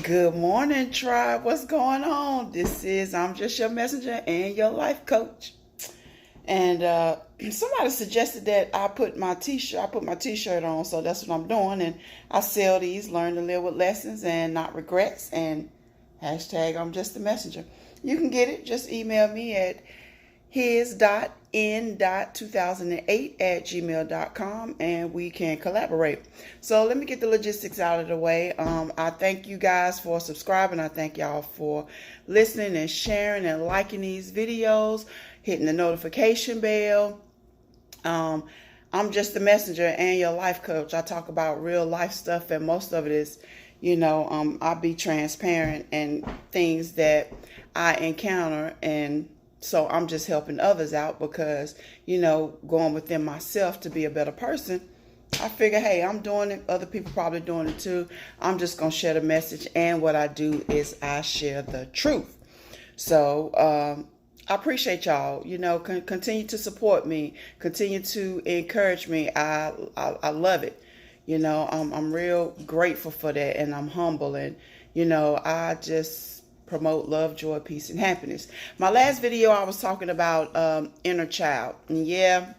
Good morning, tribe. What's going on? I'm just your messenger and your life coach. And somebody suggested that I put my t-shirt on, so that's what I'm doing. And I sell these, learn to live with lessons and not regrets. And hashtag I'm just a messenger. You can get it. Just email me at his.n.2008@gmail.com and we can collaborate. So let me get the logistics out of the way. I thank you guys for subscribing. I thank y'all for listening and sharing and liking these videos, hitting the notification bell. I'm just a messenger and your life coach. I talk about real life stuff, and most of it is, I'll be transparent and things that I encounter, and so I'm just helping others out because, going within myself to be a better person. I figure, hey, I'm doing it. Other people probably doing it too. I'm just going to share the message. And what I do is I share the truth. So I appreciate y'all. Continue to support me. Continue to encourage me. I love it. I'm real grateful for that. And I'm humble. And, I just promote love, joy, peace, and happiness. My last video, I was talking about inner child. And yeah,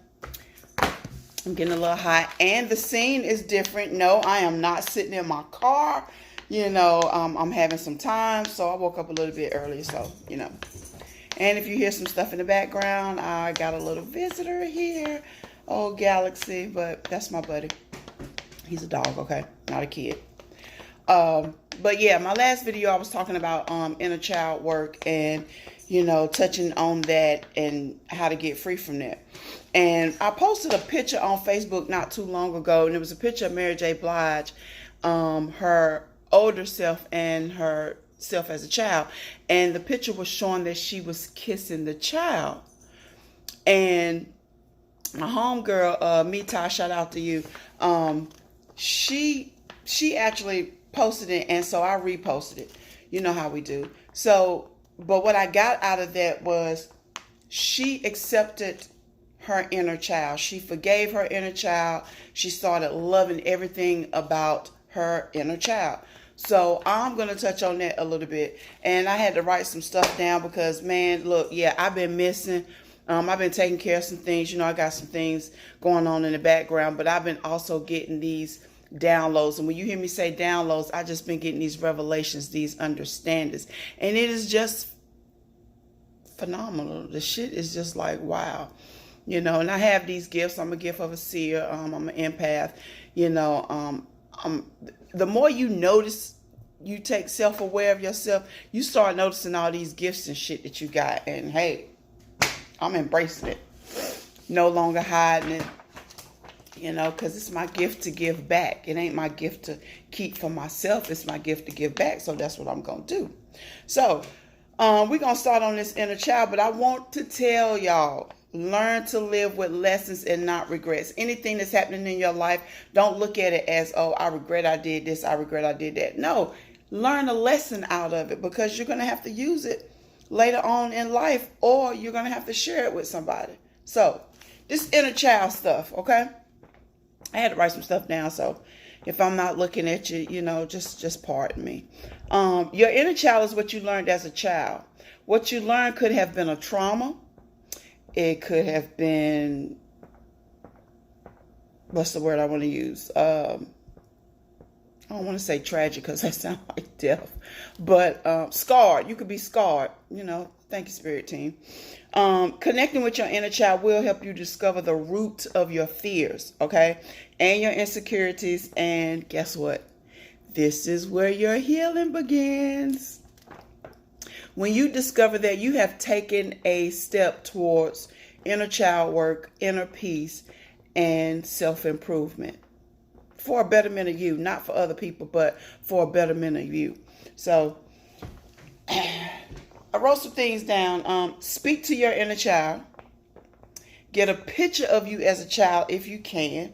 I'm getting a little hot. And the scene is different. No, I am not sitting in my car. I'm having some time. So I woke up a little bit early. So, And if you hear some stuff in the background, I got a little visitor here. Oh, Galaxy. But that's my buddy. He's a dog, okay? Not a kid. But yeah, my last video I was talking about inner child work and touching on that and how to get free from that. And I posted a picture on Facebook not too long ago, and it was a picture of Mary J. Blige, her older self and her self as a child, and the picture was showing that she was kissing the child. And my homegirl, Mita, shout out to you. She actually posted it, and so I reposted it. You know how we do. So, but what I got out of that was she accepted her inner child. She forgave her inner child. She started loving everything about her inner child. So I'm going to touch on that a little bit. And I had to write some stuff down because, man, look, yeah, I've been missing. I've been taking care of some things. I got some things going on in the background, but I've been also getting these downloads. And when you hear me say downloads, I just been getting these revelations, these understandings. And it is just phenomenal. The shit is just like, wow. And I have these gifts. I'm a gift of a seer. I'm an empath. The more you notice, you take self-aware of yourself, you start noticing all these gifts and shit that you got. And hey, I'm embracing it. No longer hiding it. Because it's my gift to give back. It ain't my gift to keep for myself. It's my gift to give back. So that's what I'm going to do. So we're going to start on this inner child. But I want to tell y'all, learn to live with lessons and not regrets. Anything that's happening in your life, don't look at it as, oh, I regret I did this. I regret I did that. No, learn a lesson out of it because you're going to have to use it later on in life, or you're going to have to share it with somebody. So this inner child stuff, okay? I had to write some stuff down, so if I'm not looking at you, just pardon me. Your inner child is what you learned as a child. What you learned could have been a trauma. It could have been, what's the word I want to use? I don't want to say tragic because that sounds like death, but scarred. You could be scarred. Thank you, Spirit Team. Connecting with your inner child will help you discover the root of your fears, okay, and your insecurities. And guess what? This is where your healing begins. When you discover that, you have taken a step towards inner child work, inner peace, and self-improvement for a betterment of you, not for other people, but for a betterment of you. So I wrote some things down. Speak to your inner child. Get a picture of you as a child if you can.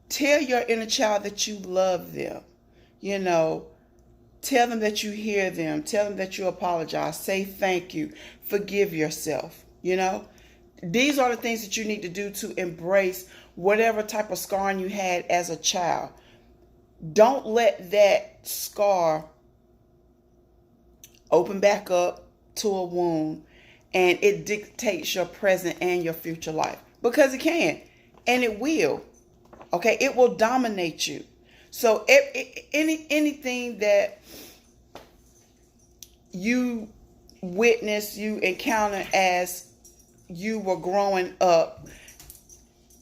Tell your inner child that you love them. Tell them that you hear them. Tell them that you apologize. Say thank you. Forgive yourself. These are the things that you need to do to embrace whatever type of scarring you had as a child. Don't let that scar open back up to a wound and it dictates your present and your future life, because it can and it will. Okay, it will dominate you. So anything that you witness, you encounter as you were growing up,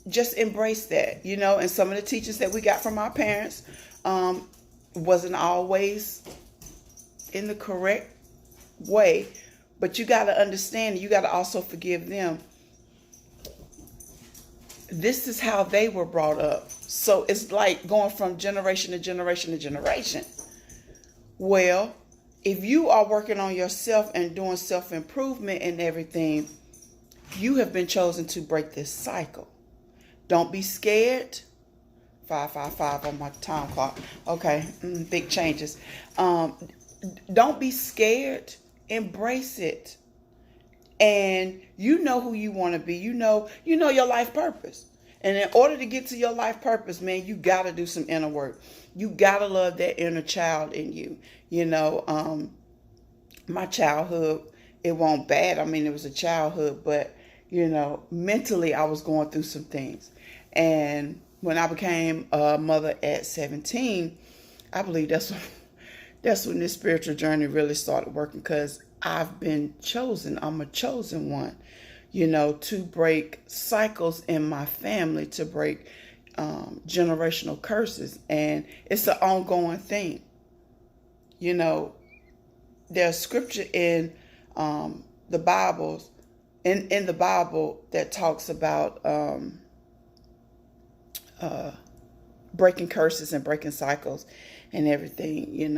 just embrace that, and some of the teachings that we got from our parents wasn't always in the correct way, but you got to understand, you got to also forgive them. This is how they were brought up. So it's like going from generation to generation to generation. Well, if you are working on yourself and doing self-improvement and everything, you have been chosen to break this cycle. Don't be scared. 555 on my time clock. Okay, big changes. Don't be scared. Embrace it. And you know who you want to be. You know your life purpose. And in order to get to your life purpose, man, you got to do some inner work. You got to love that inner child in you. My childhood, it wasn't bad. I mean, it was a childhood, but, mentally I was going through some things. And when I became a mother at 17, I believe that's when this spiritual journey really started working, because I've been chosen. I'm a chosen one, to break cycles in my family, to break generational curses. And it's an ongoing thing. There's scripture in the Bibles, in the Bible, that talks about breaking curses and breaking cycles and everything.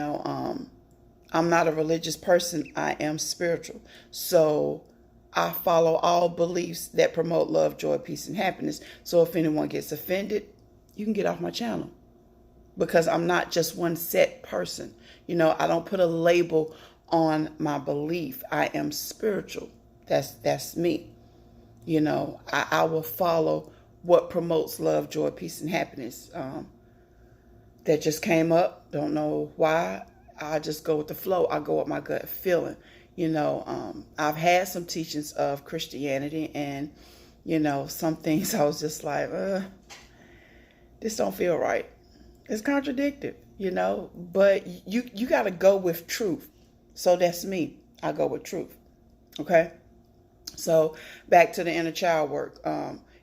I'm not a religious person. I am spiritual. So I follow all beliefs that promote love, joy, peace, and happiness. So if anyone gets offended, you can get off my channel, because I'm not just one set person. I don't put a label on my belief. I am spiritual. That's me. I will follow what promotes love, joy, peace, and happiness. That just came up. Don't know why. I just go with the flow. I go with my gut feeling. I've had some teachings of Christianity, and, some things I was just like, this don't feel right. It's contradictory, but you got to go with truth. So that's me. I go with truth. Okay. So back to the inner child work.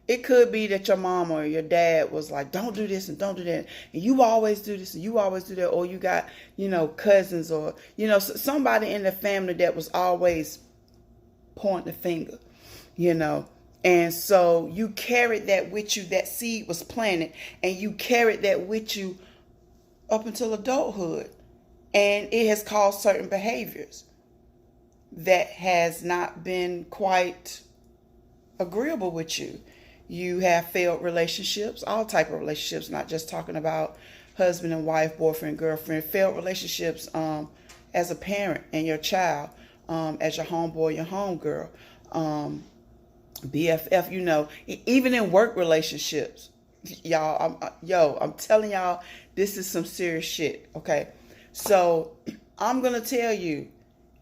It could be that your mom or your dad was like, don't do this and don't do that, and you always do this and you always do that. Or you got, cousins, or, somebody in the family that was always pointing the finger, And so you carried that with you. That seed was planted, and you carried that with you up until adulthood. And it has caused certain behaviors that has not been quite agreeable with you. You have failed relationships, all type of relationships, not just talking about husband and wife, boyfriend, girlfriend. Failed relationships as a parent and your child, as your homeboy, your homegirl, BFF, even in work relationships. Y'all, I'm telling y'all, this is some serious shit, okay? So I'm going to tell you,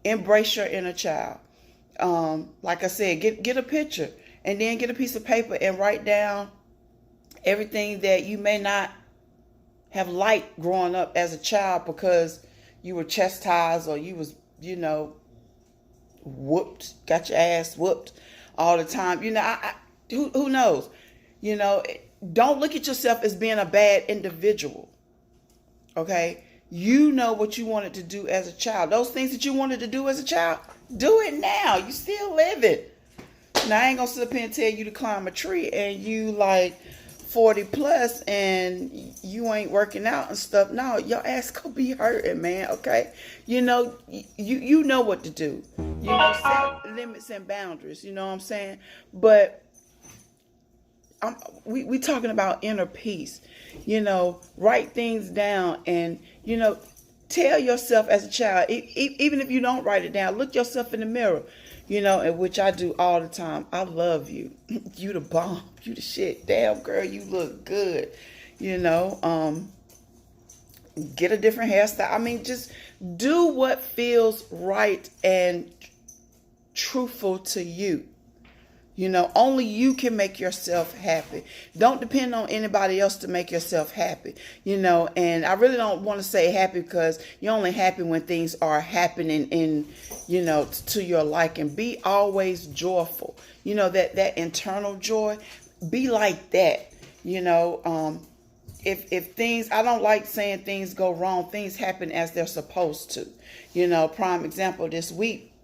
embrace your inner child. Like I said, get a picture. And then get a piece of paper and write down everything that you may not have liked growing up as a child, because you were chastised, or you was, whooped, got your ass whooped all the time. Who knows? Don't look at yourself as being a bad individual. Okay? You know what you wanted to do as a child. Those things that you wanted to do as a child, do it now. You still living. Now, I ain't gonna sit up here and tell you to climb a tree and you like 40 plus and you ain't working out and stuff. No, your ass gonna be hurting, man. Okay, you know what to do. Set limits and boundaries. You know what I'm saying? But we talking about inner peace. Write things down and tell yourself as a child. Even if you don't write it down, look yourself in the mirror. And which I do all the time. I love you. You the bomb. You the shit. Damn, girl, you look good. get a different hairstyle. I mean, just do what feels right and truthful to you. You know, only you can make yourself happy. Don't depend on anybody else to make yourself happy. You know, and I really don't want to say happy, because you're only happy when things are happening in, you know, to your liking. Be always joyful. You know, that internal joy. Be like that. You know, if things, I don't like saying things go wrong. Things happen as they're supposed to. You know, prime example, this week,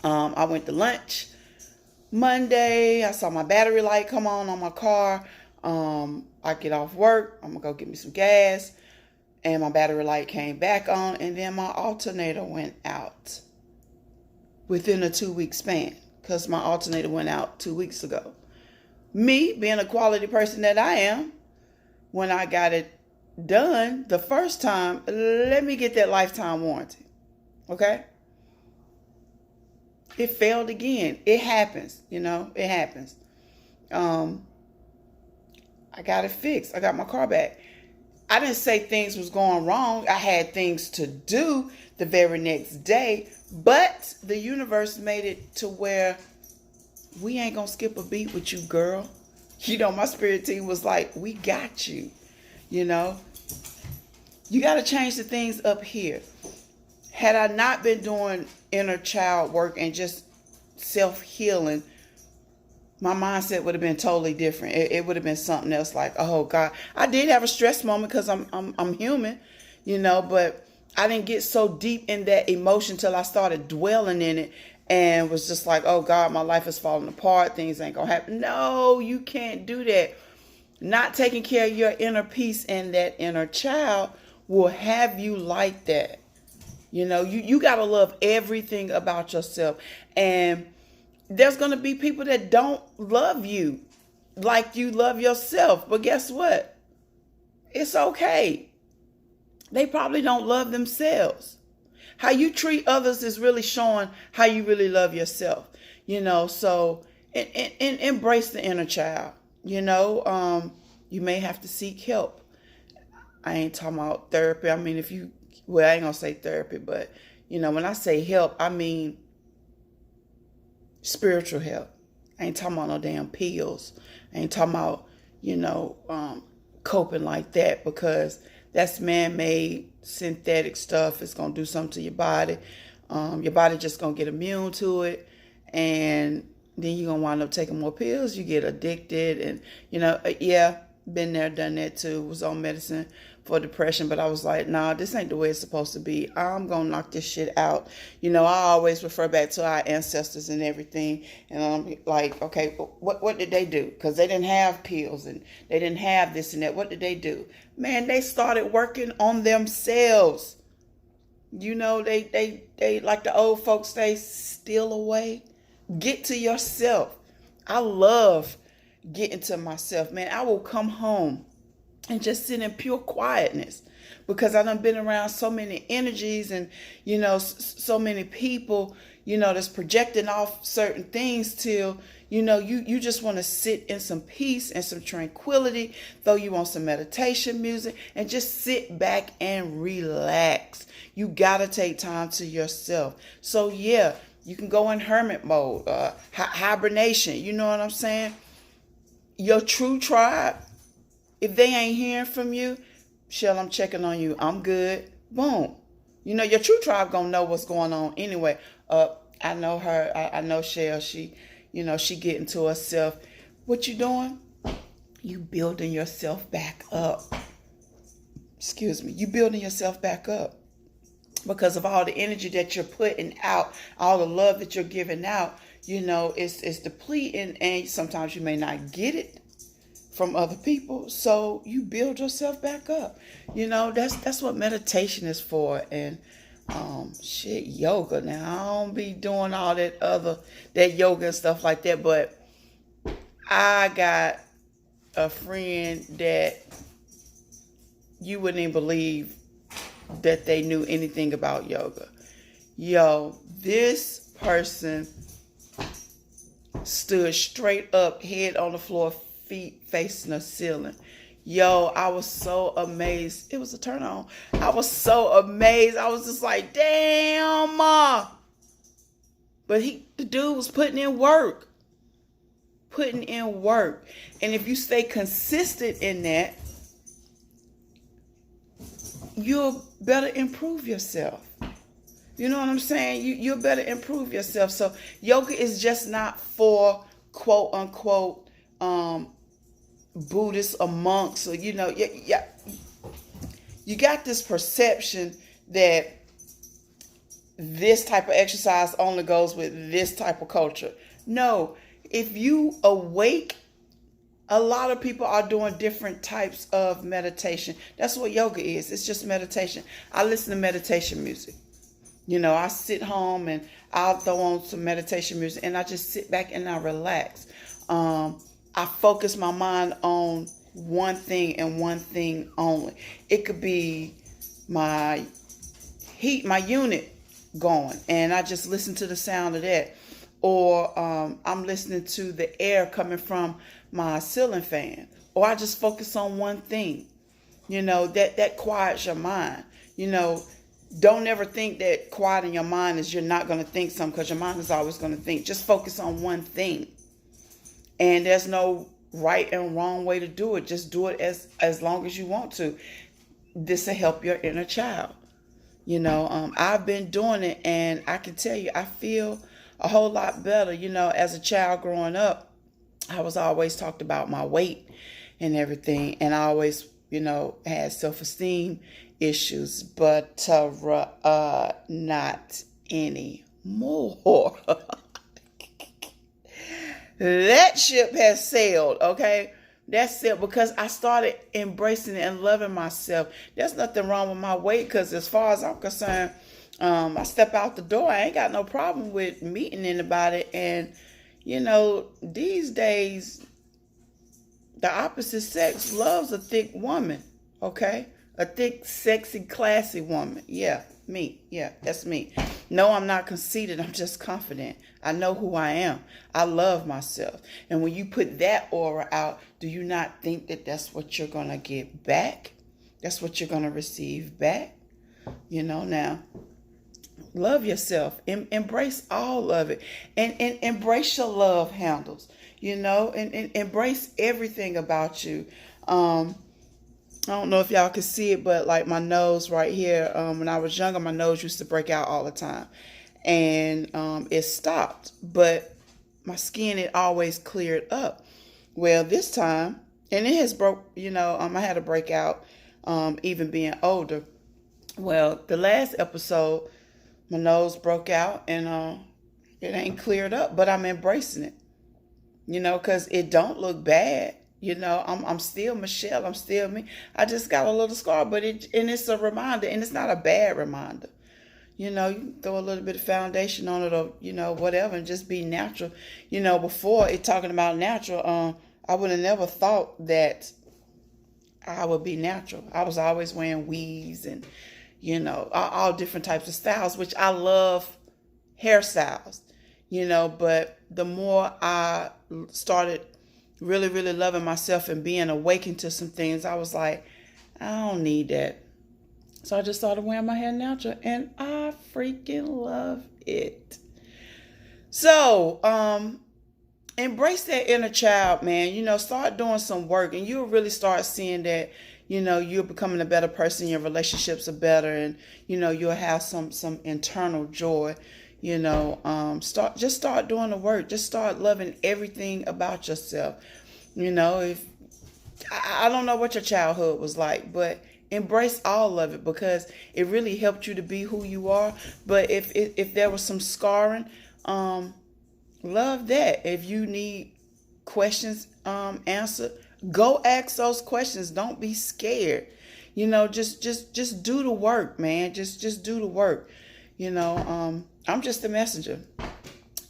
I went to lunch. Monday, I saw my battery light come on my car. I get off work. I'm going to go get me some gas. And my battery light came back on. And then my alternator went out within a 2-week span, because my alternator went out 2 weeks ago. Me, being a quality person that I am, when I got it done the first time, let me get that lifetime warranty. Okay? It failed again. It happens, you know, it happens. I got it fixed. I got my car back. I didn't say things was going wrong. I had things to do the very next day, but the universe made it to where we ain't gonna skip a beat with you, girl. You know, my spirit team was like, we got you. You know, you got to change the things up here. Had I not been doing inner child work and just self-healing, my mindset would have been totally different. It would have been something else, like, oh God. I did have a stress moment, because I'm human, you know, but I didn't get so deep in that emotion till I started dwelling in it, and was just like, oh God, my life is falling apart. Things ain't gonna happen. No, you can't do that. Not taking care of your inner peace and that inner child will have you like that. You know, you got to love everything about yourself. And there's going to be people that don't love you like you love yourself. But guess what? It's okay. They probably don't love themselves. How you treat others is really showing how you really love yourself. You know, so and embrace the inner child. You know, you may have to seek help. I ain't talking about therapy. I mean, I ain't gonna say therapy, but, you know, when I say help, I mean spiritual help. I ain't talking about no damn pills. I ain't talking about, you know, coping like that, because that's man-made synthetic stuff. It's gonna do something to your body. Your body just gonna get immune to it, and then you're gonna wind up taking more pills. You get addicted, and, you know, yeah, been there, done that too. Was on medicine for depression, but I was like, nah, this ain't the way it's supposed to be. I'm gonna knock this shit out. You know, I always refer back to our ancestors and everything, and I'm like, okay, what did they do? Because they didn't have pills, and they didn't have this and that. What did they do? Man, they started working on themselves. You know, they like the old folks say, steal away. Get to yourself. I love getting to myself, man. I will come home and just sit in pure quietness, because I done been around so many energies and, you know, so many people, you know, that's projecting off certain things till, you know, you just want to sit in some peace and some tranquility, throw you on some meditation music and just sit back and relax. You got to take time to yourself. So yeah, you can go in hermit mode, hibernation. You know what I'm saying? Your true tribe, if they ain't hearing from you, Shell, I'm checking on you. I'm good. Boom. You know, your true tribe gonna know what's going on anyway. I know her. I know Shell. She, you know, she getting to herself. What you doing? You building yourself back up. Excuse me. You building yourself back up. Because of all the energy that you're putting out, all the love that you're giving out, you know, it's depleting, and sometimes you may not get it from other people. So you build yourself back up. You know, that's what meditation is for. And yoga. Now, I don't be doing all that yoga and stuff like that, but I got a friend that you wouldn't even believe that they knew anything about yoga. Yo, this person stood straight up, head on the floor, feet facing the ceiling. Yo, I was so amazed. It was a turn on. I was so amazed. I was just like, damn, Ma. But the dude was putting in work. Putting in work. And if you stay consistent in that, you'll better improve yourself. You know what I'm saying? You'll better improve yourself. So yoga is just not for quote unquote Buddhists or monks, or you got this perception that this type of exercise only goes with this type of culture. No, if you awake, a lot of people are doing different types of meditation. That's what yoga is. It's just meditation. I listen to meditation music. I sit home and I'll throw on some meditation music and I just sit back and I relax. I focus my mind on one thing and one thing only. It could be my unit going, and I just listen to the sound of that. Or I'm listening to the air coming from my ceiling fan. Or I just focus on one thing. That quiets your mind. Don't ever think that quieting your mind is you're not going to think something, because your mind is always going to think. Just focus on one thing. And there's no right and wrong way to do it. Just do it as long as you want to. This will help your inner child. I've been doing it, and I can tell you, I feel a whole lot better. As a child growing up, I was always talked about my weight and everything. And I always, had self-esteem issues, but not anymore. That ship has sailed, okay? That's it, because I started embracing it and loving myself. There's nothing wrong with my weight, because as far as I'm concerned, I step out the door, I ain't got no problem with meeting anybody. And, these days, the opposite sex loves a thick woman, okay? A thick, sexy, classy woman. Yeah, me. Yeah, that's me. No, I'm not conceited. I'm just confident. I know who I am. I love myself. And when you put that aura out, do you not think that that's what you're going to get back? That's what you're going to receive back? Now, love yourself. Embrace all of it. And embrace your love handles. And embrace everything about you. I don't know if y'all can see it, but like my nose right here, when I was younger, my nose used to break out all the time. And it stopped. But my skin, it always cleared up. Well, this time, and it has broke, I had a breakout even being older. Well, the last episode, my nose broke out and it ain't cleared up, but I'm embracing it. Because it don't look bad. I'm still Michelle. I'm still me. I just got a little scar, but it's a reminder, and it's not a bad reminder. You throw a little bit of foundation on it, or whatever, and just be natural. Before it talking about natural, I would have never thought that I would be natural. I was always wearing weaves and all different types of styles, which I love hairstyles. But the more I started really, really loving myself and being awakened to some things, I was like, I don't need that. So I just started wearing my hair natural, and I freaking love it. So, embrace that inner child, man. Start doing some work, and you'll really start seeing that, you're becoming a better person. Your relationships are better, and, you'll have some internal joy. Start doing the work. Just start loving everything about yourself. If I don't know what your childhood was like, but embrace all of it, because it really helped you to be who you are. But if there was some scarring, love that. If you need questions answered, go ask those questions. Don't be scared. Just do the work, man. Just do the work. I'm just a messenger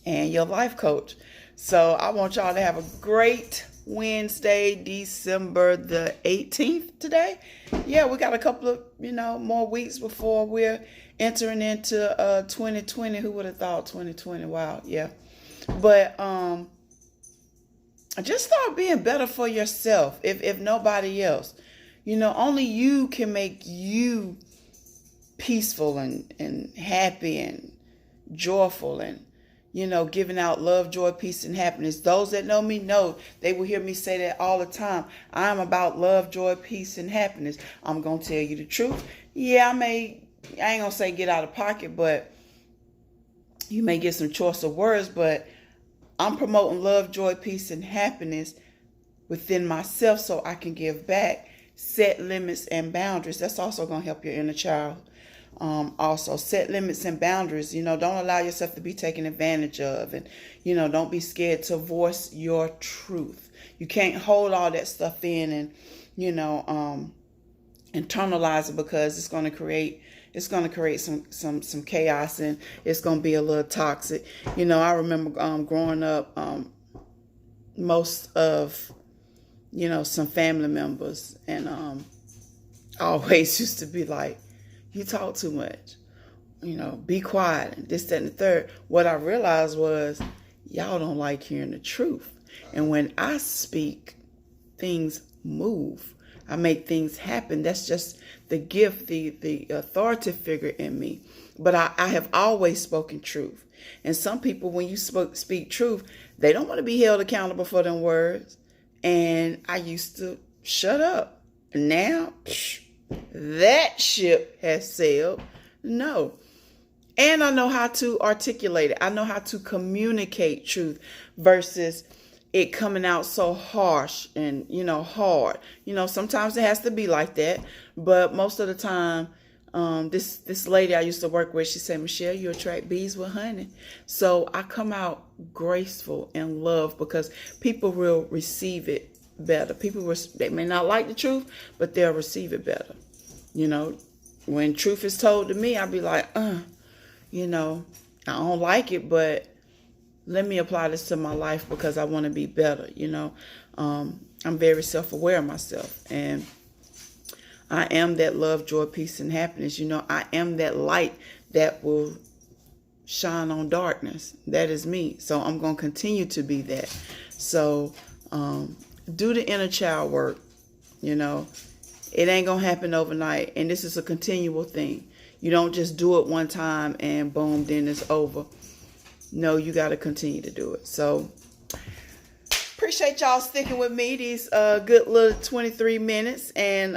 and your life coach. So I want y'all to have a great Wednesday, December the 18th today. Yeah, we got a couple of, more weeks before we're entering into 2020. Who would have thought 2020? Wow, yeah. But just start being better for yourself, if nobody else. Only you can make you peaceful and happy and joyful, and giving out love, joy, peace, and happiness. Those that know me know, they will hear me say that all the time. I'm about love, joy, peace, and happiness. I'm gonna tell you the truth. Yeah, I ain't gonna say get out of pocket, but you may get some choicer words, but I'm promoting love, joy, peace, and happiness within myself so I can give back. Set limits and boundaries. That's also going to help your inner child. Also, set limits and boundaries. Don't allow yourself to be taken advantage of. And, don't be scared to voice your truth. You can't hold all that stuff in and, internalize it, because it's going to create some chaos, and it's going to be a little toxic. I remember growing up, most of some family members, and I always used to be like, you talk too much, be quiet, and this, that, and the third. What I realized was, y'all don't like hearing the truth. And when I speak, things move. I make things happen. That's just the gift, the authority figure in me. But I have always spoken truth. And some people, when you speak truth, they don't want to be held accountable for them words. And I used to shut up. Now, that ship has sailed. No. And I know how to articulate it. I know how to communicate truth versus it coming out so harsh and, hard. Sometimes it has to be like that. But most of the time, this lady I used to work with, she said, Michelle, you attract bees with honey. So I come out graceful and love, because people will receive it better. They may not like the truth, but they'll receive it better. When truth is told to me, I'll be like, I don't like it, but let me apply this to my life because I want to be better. I'm very self-aware of myself, and I am that love, joy, peace, and happiness. I am that light that will shine on darkness. That is me. So I'm going to continue to be that. So do the inner child work. It ain't going to happen overnight. And this is a continual thing. You don't just do it one time and boom, then it's over. No, you got to continue to do it. So appreciate y'all sticking with me these good little 23 minutes. And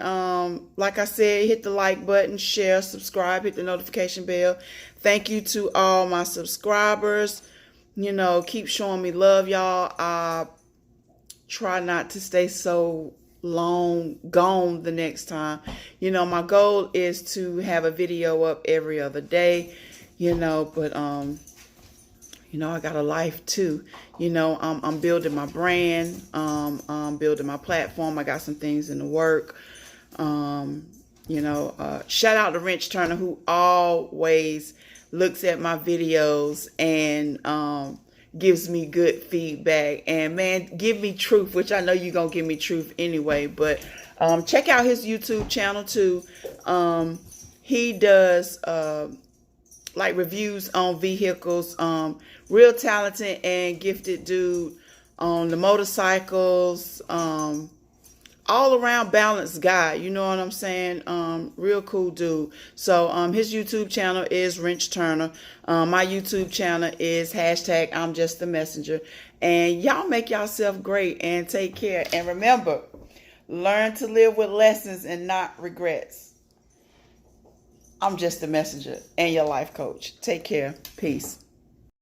like I said, hit the like button, share, subscribe, hit the notification bell. Thank you to all my subscribers. Keep showing me love, y'all. I try not to stay so long gone the next time. My goal is to have a video up every other day, but I got a life too. I'm building my brand. I'm building my platform. I got some things in the work. Shout out to Wrench Turner, who always looks at my videos and gives me good feedback. And man, give me truth, which I know you're going to give me truth anyway. But check out his YouTube channel too. He does like reviews on vehicles. Real talented and gifted dude on the motorcycles. All around balanced guy, you know what I'm saying? Real cool dude. So his YouTube channel is Wrench Turner. My YouTube channel is hashtag I'm Just the Messenger. And y'all make yourself great and take care. And remember, learn to live with lessons and not regrets. I'm just the messenger and your life coach. Take care. Peace.